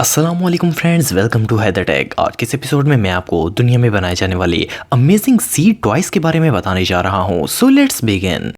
अस्सलामुअलैकुम friends, welcome to Haider Tech. आज के इस एपिसोड में मैं आपको दुनिया में बनाए जाने वाले अमेजिंग सी टॉयज के बारे में बताने जा रहा हूँ। So let's begin.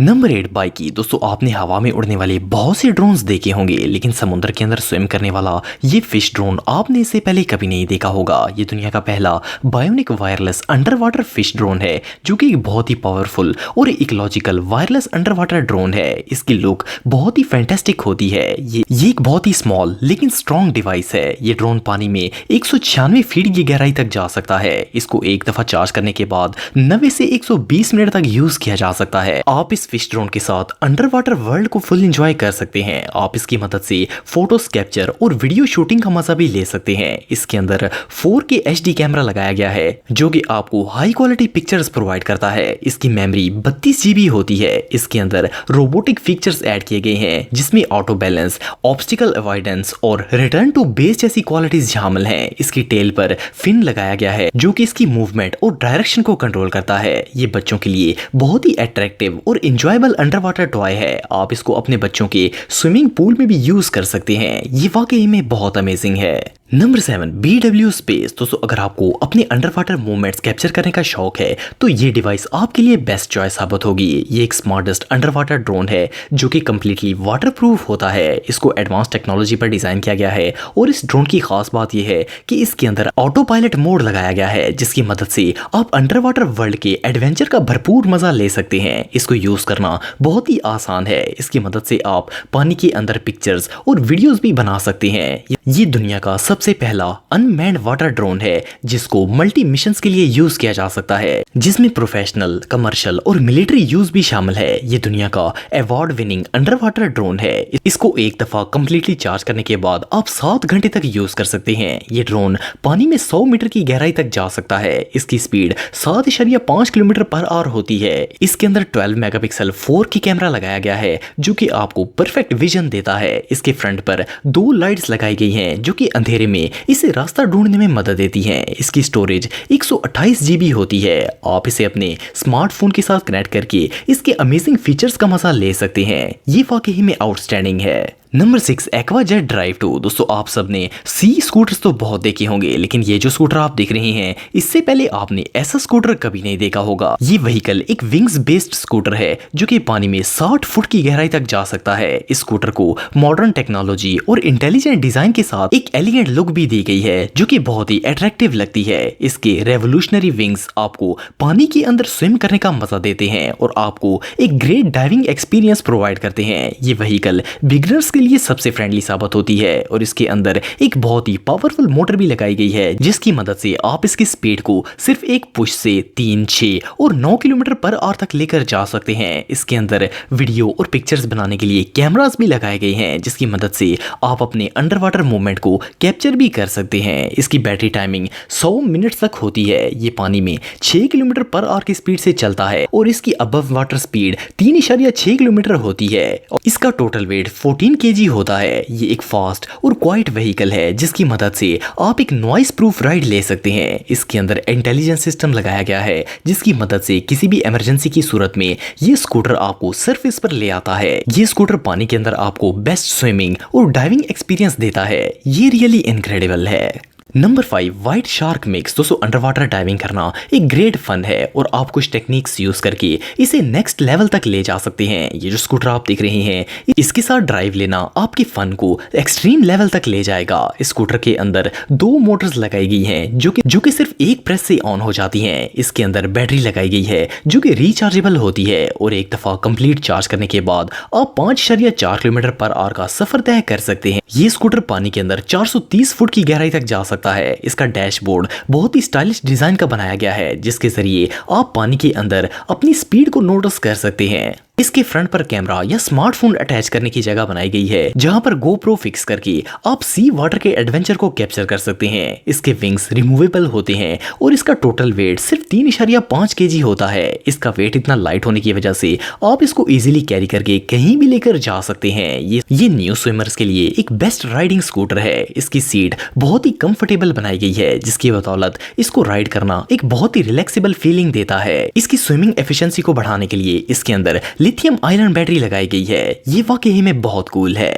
नंबर 8 बाइकी। दोस्तों, आपने हवा में उड़ने वाले बहुत से ड्रोन्स देखे होंगे, लेकिन समुद्र के अंदर स्विम करने वाला ये फिश ड्रोन आपने इससे पहले कभी नहीं देखा होगा। ये दुनिया का पहला bionic wireless under water fish drone है, जो कि एक बहुत ही पावरफुल और ecological wireless under water drone है। इसकी लुक बहुत ही फैंटास्टिक होती है। ये एक बहुत ही स्मॉल लेकिन स्ट्रॉन्ग डिवाइस है। ये ड्रोन पानी में 196 फीट की गहराई तक जा सकता है। इसको एक दफा चार्ज करने के बाद 90 से 120 मिनट तक यूज किया जा सकता है। आप इस फिश ड्रोन के साथ अंडर वाटर वर्ल्ड को फुल एंजॉय कर सकते हैं। आप इसकी मदद से फोटोज कैप्चर और वीडियो शूटिंग का मजा भी ले सकते हैं। इसके अंदर 4K HD कैमरा लगाया गया है, जो कि आपको हाई क्वालिटी पिक्चर्स प्रोवाइड करता है। इसकी मेमोरी 32 GB होती है। इसके अंदर रोबोटिक फीचर्स ऐड किए गए हैं, जिसमें ऑटो बैलेंस, ऑब्स्टिकल अवॉइडेंस और रिटर्न टू बेस जैसी क्वालिटीज शामिल हैं। इसकी टेल पर फिन लगाया गया है, जो कि इसकी मूवमेंट और डायरेक्शन को कंट्रोल करता है। ये बच्चों के लिए बहुत ही अट्रैक्टिव और इंजॉयबल अंडर वाटर टॉय है। आप इसको अपने बच्चों के स्विमिंग पूल में भी यूज कर सकते हैं। ये वाकई में बहुत अमेजिंग है। Number 7 BW space. दोस्तों, अगर आपको अपने अंडर वाटर मूवमेंट्स कैप्चर करने का शौक है, तो ये डिवाइस आपके लिए बेस्ट चॉइस साबित होगी। ये एक स्मार्टेस्ट अंडर वाटर ड्रोन है, जो कि कम्प्लीटली वाटर प्रूफ होता है। इसको एडवांस टेक्नोलॉजी पर डिजाइन किया गया है, और इस ड्रोन की खास बात यह है कि इसके अंदर ऑटो पायलट मोड लगाया गया है, जिसकी मदद से आप अंडर वाटर वर्ल्ड के एडवेंचर का भरपूर मजा ले सकते हैं। इसको यूज करना बहुत ही आसान है। इसकी मदद से आप पानी के अंदर पिक्चर्स और वीडियोस भी बना सकते हैं। ये दुनिया का सबसे पहला अनमैन्ड वाटर ड्रोन है, जिसको मल्टी मिशंस के लिए यूज किया जा सकता है, जिसमें प्रोफेशनल, कमर्शियल और मिलिट्री यूज भी शामिल है। ये दुनिया का award winning under water drone है। इसको एक दफा कंप्लीटली चार्ज करने के बाद आप 7 घंटे तक यूज कर सकते हैं। ये ड्रोन पानी में 100 मीटर की गहराई तक जा सकता है। इसकी स्पीड 7.5 किलोमीटर पर आवर होती है। इसके अंदर 12 मेगापिक्सल 4K कैमरा लगाया गया है, जो कि आपको परफेक्ट विजन देता है। इसके फ्रंट पर 2 लाइट्स लगाई गई हैं, जो कि अंधेरे में इसे रास्ता ढूंढने में मदद देती हैं। इसकी स्टोरेज 128 GB होती है। आप इसे अपने स्मार्टफोन के साथ कनेक्ट करके इसके अमेजिंग फीचर्स का मजा ले सकते हैं। ये वाकई में आउटस्टैंडिंग है। Number 6 Aquajet drive 2। दोस्तों, आप सबने सी स्कूटर्स तो बहुत देखे होंगे, लेकिन ये जो स्कूटर आप देख रहे हैं, इससे पहले आपने ऐसा स्कूटर कभी नहीं देखा होगा। ये व्हीकल एक विंग्स बेस्ड स्कूटर है, जो कि पानी में 60 फुट की गहराई तक जा सकता है। इस स्कूटर को मॉडर्न टेक्नोलॉजी और इंटेलिजेंट डिजाइन के साथ एक एलिगेंट लुक भी दी गई है, जो कि बहुत ही अट्रैक्टिव लगती है। इसके रेवोल्यूशनरी विंग्स आपको पानी के अंदर स्विम करने का मजा देते हैं और आपको एक ग्रेट डाइविंग एक्सपीरियंस प्रोवाइड करते हैं। ये व्हीकल बिगिनर्स के लिए सबसे फ्रेंडली साबित होती है, और इसके अंदर एक बहुत ही पावरफुल मोटर भी लगाई गई है, जिसकी मदद से आप इसकी स्पीड को सिर्फ एक पुश से 3, 6 और 9 किलोमीटर पर आवर तक लेकर जा सकते हैं। इसके अंदर वीडियो और पिक्चर्स बनाने के लिए कैमरास भी लगाए गए हैं, जिसकी मदद से आप अपने अंडर वाटर मूवमेंट को कैप्चर भी कर सकते हैं। इसकी बैटरी टाइमिंग 100 मिनट तक होती है। ये पानी में 6 किलोमीटर पर आवर की स्पीड से चलता है, और इसकी अबव वाटर स्पीड 3.6 किलोमीटर होती है। और इसका टोटल वेट 14 kg होता है। ये एक फास्ट और क्वाइट व्हीकल है, जिसकी मदद से आप एक नॉइस प्रूफ राइड ले सकते हैं। इसके अंदर इंटेलिजेंस सिस्टम लगाया गया है, जिसकी मदद से किसी भी इमरजेंसी की सूरत में ये स्कूटर आपको सरफेस पर ले आता है। ये स्कूटर पानी के अंदर आपको बेस्ट स्विमिंग और डाइविंग एक्सपीरियंस देता है। ये रियली इनक्रेडिबल है। Number 5 white shark mix. दोस्तों, अंडर वाटर डाइविंग करना एक ग्रेट फन है, और आप कुछ टेक्निक्स यूज करके इसे नेक्स्ट लेवल तक ले जा सकते हैं। ये जो स्कूटर आप देख रहे हैं, इसके साथ ड्राइव लेना आपके फन को एक्सट्रीम लेवल तक ले जाएगा। इस स्कूटर के अंदर 2 मोटर्स लगाई गई हैं, जो कि सिर्फ एक प्रेस से ऑन हो जाती हैं। इसके अंदर बैटरी लगाई गई है, जो कि रिचार्जेबल होती है, और एक दफा कंप्लीट चार्ज करने के बाद आप 5.4 किलोमीटर पर आवर का सफर तय कर सकते हैं। ये स्कूटर पानी के अंदर 430 फुट की गहराई तक जा सकता है। इसका डैशबोर्ड बहुत ही स्टाइलिश डिजाइन का बनाया गया है, जिसके जरिए आप पानी के अंदर अपनी स्पीड को नोटिस कर सकते हैं। इसके फ्रंट पर कैमरा या स्मार्टफोन अटैच करने की जगह बनाई गई है, जहां पर GoPro फिक्स करके आप सी वाटर के एडवेंचर को कैप्चर कर सकते हैं। इसके विंग्स रिमूवेबल होते हैं, और इसका टोटल वेट सिर्फ 3.5 kg होता है। इसका वेट इतना लाइट होने की वजह से आप इसको इजीली कैरी करके कहीं भी लेकर जा सकते हैं। ये न्यू स्विमर्स के लिए एक बेस्ट राइडिंग स्कूटर है। इसकी सीट बहुत ही कंफर्टेबल बनाई गई है, जिसकी बदौलत इसको राइड करना एक बहुत ही रिलैक्सेबल फीलिंग देता है। इसकी स्विमिंग एफिशिएंसी को बढ़ाने के लिए इसके अंदर लिथियम आयरन बैटरी लगाई गई है। ये वाकई में बहुत कूल है।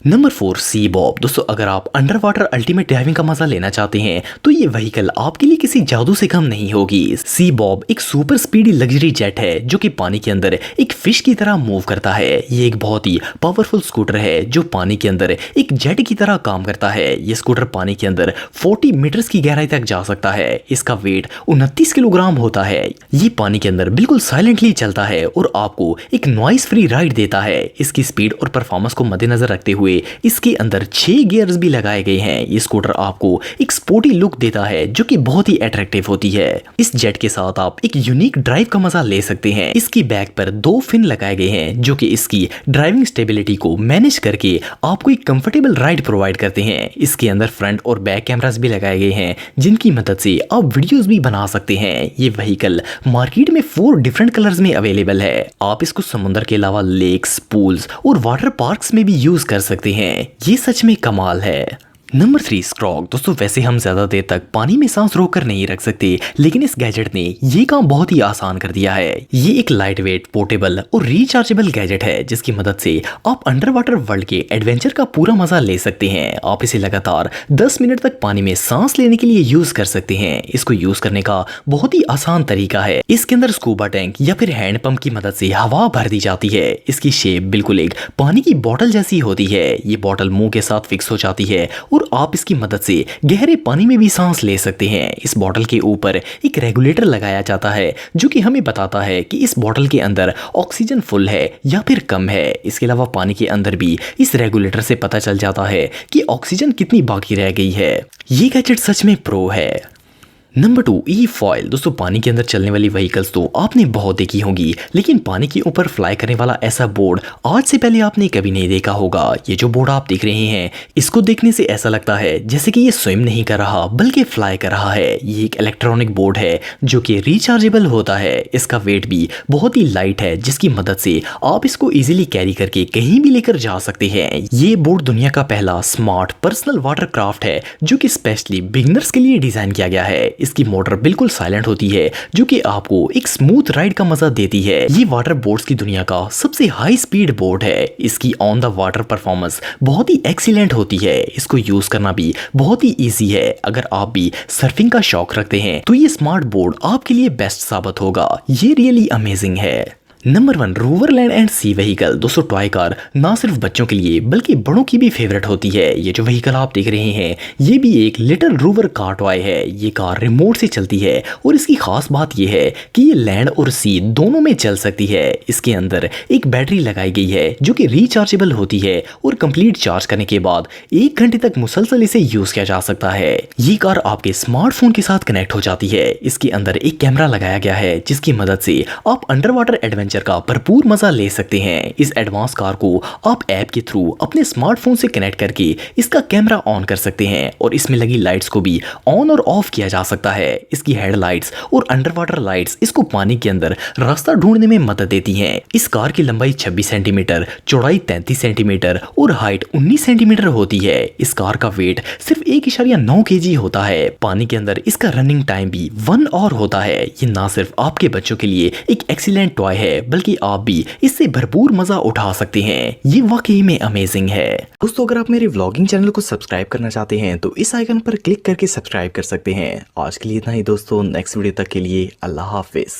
नंबर 4 सी बॉब। दोस्तों अगर आप अंडर वाटर अल्टीमेट ड्राइविंग का मजा लेना चाहते हैं तो ये व्हीकल आपके लिए किसी जादू से कम नहीं होगी। सी बॉब एक सुपर स्पीडी लग्जरी जेट है जो कि पानी के अंदर एक फिश की तरह मूव करता है। ये एक बहुत ही पावरफुल स्कूटर है जो पानी के अंदर एक जेट की तरह काम करता है। ये स्कूटर पानी के अंदर 40 मीटर्स की गहराई तक जा सकता है। इसका वेट 29 किलोग्राम होता है। ये पानी के अंदर बिल्कुल साइलेंटली चलता है और आपको एक नॉइस फ्री राइड देता है। इसकी स्पीड और परफॉर्मेंस को मद्देनजर रखते हुए इसके अंदर 6 गियर्स भी लगाए गए हैं। ये स्कूटर आपको एक स्पोर्टी लुक देता है जो कि बहुत ही अट्रैक्टिव होती है। इस जेट के साथ आप एक यूनिक ड्राइव का मजा ले सकते हैं। इसकी बैक पर 2 फिन लगाए गए हैं जो कि इसकी ड्राइविंग स्टेबिलिटी को मैनेज करके आपको एक कंफर्टेबल राइड प्रोवाइड करते हैं। इसके अंदर फ्रंट और बैक कैमरास भी लगाए गए हैं जिनकी मदद से आप वीडियोस भी बना सकते हैं। ये व्हीकल मार्केट में 4 डिफरेंट कलर्स में अवेलेबल है। आप इसको समुद्र के अलावा लेक्स, पूल्स और वाटर पार्क्स में भी यूज कर सकते हैं। ये सच में कमाल है। नंबर 3 स्क्रॉग। दोस्तों वैसे हम ज्यादा देर तक पानी में सांस रोक कर नहीं रख सकते, लेकिन इस गैजेट ने ये काम बहुत ही आसान कर दिया है। ये एक लाइट वेट, पोर्टेबल और रिचार्जेबल गैजेट है जिसकी मदद से आप अंडर वाटर वर्ल्ड के एडवेंचर का पूरा मजा ले सकते हैं। आप इसे लगातार 10 मिनट तक पानी में सांस लेने के लिए यूज कर सकते हैं। इसको यूज करने का बहुत ही आसान तरीका है। इसके अंदर स्कूबा टैंक या फिर हैंड पंप की मदद से हवा भर दी जाती है। इसकी शेप बिल्कुल एक पानी की बोतल जैसी होती है। ये बोतल मुंह के साथ फिक्स हो जाती है और आप इसकी मदद से गहरे पानी में भी सांस ले सकते हैं। इस बोतल के ऊपर एक रेगुलेटर लगाया जाता है जो कि हमें बताता है कि इस बोतल के अंदर ऑक्सीजन फुल है या फिर कम है। इसके अलावा पानी के अंदर भी इस रेगुलेटर से पता चल जाता है कि ऑक्सीजन कितनी बाकी रह गई है। ये गैजेट सच में प्रो है। नंबर 2 ई फॉइल। दोस्तों पानी के अंदर चलने वाली व्हीकल्स तो आपने बहुत देखी होंगी, लेकिन पानी के ऊपर फ्लाई करने वाला ऐसा बोर्ड आज से पहले आपने कभी नहीं देखा होगा। ये जो बोर्ड आप देख रहे हैं इसको देखने से ऐसा लगता है जैसे कि ये स्विम नहीं कर रहा बल्कि फ्लाई कर रहा है। ये एक इलेक्ट्रॉनिक बोर्ड है जो कि रिचार्जेबल होता है। इसका वेट भी बहुत ही लाइट है जिसकी मदद से आप इसको इजीली कैरी करके कहीं भी लेकर जा सकते हैं। ये बोर्ड दुनिया का पहला स्मार्ट पर्सनल वाटर क्राफ्ट है जो कि स्पेशली बिगिनर्स के लिए डिजाइन किया गया है। इसकी मोटर बिल्कुल साइलेंट होती है जो कि आपको एक स्मूथ राइड का मजा देती है। ये वाटर बोर्ड्स की दुनिया का सबसे हाई स्पीड बोर्ड है। इसकी ऑन द वाटर परफॉर्मेंस बहुत ही एक्सीलेंट होती है। इसको यूज करना भी बहुत ही इजी है। अगर आप भी सर्फिंग का शौक रखते हैं तो ये स्मार्ट बोर्ड आपके लिए बेस्ट साबित होगा। ये रियली अमेजिंग है। Number 1 rover land and sea vehicle. दोस्तों टॉय कार ना सिर्फ बच्चों के लिए बल्कि बड़ों की भी फेवरेट होती है। ये जो व्हीकल आप देख रहे हैं ये भी एक लिटिल रोवर कार टॉय है। ये कार रिमोट से चलती है और इसकी खास बात ये है कि ये लैंड और सी दोनों में चल सकती है। इसके अंदर एक बैटरी लगाई गई है जो कि रिचार्जेबल होती है और कंप्लीट चार्ज करने के बाद 1 घंटे तक मुसलसल इसे यूज किया जा सकता है। ये कार आपके स्मार्टफोन के साथ कनेक्ट हो जाती है। इसके अंदर एक कैमरा लगाया गया है जिसकी मदद से आप अंडर वाटर एडवेंचर का भरपूर मजा ले सकते हैं। इस एडवांस कार को आप ऐप के थ्रू अपने स्मार्टफोन से कनेक्ट करके इसका कैमरा ऑन कर सकते हैं और इसमें लगी लाइट्स को भी ऑन और ऑफ किया जा सकता है। इसकी हेडलाइट्स और अंडर वाटर लाइट्स इसको पानी के अंदर रास्ता ढूंढने में मदद देती हैं। इस कार की लंबाई 26 सेंटीमीटर, चौड़ाई 33 सेंटीमीटर और हाइट 19 सेंटीमीटर होती है। इस कार का वेट सिर्फ 1.9 kg होता है। पानी के अंदर इसका रनिंग टाइम भी 1 आवर होता है। ये ना सिर्फ आपके बच्चों के लिए एक एक्सीलेंट टॉय है बल्कि आप भी इससे भरपूर मजा उठा सकते हैं। ये वाकई में अमेजिंग है। दोस्तों अगर आप मेरे व्लॉगिंग चैनल को सब्सक्राइब करना चाहते हैं तो इस आइकन पर क्लिक करके सब्सक्राइब कर सकते हैं। आज के लिए इतना ही दोस्तों, नेक्स्ट वीडियो तक के लिए अल्लाह हाफिज।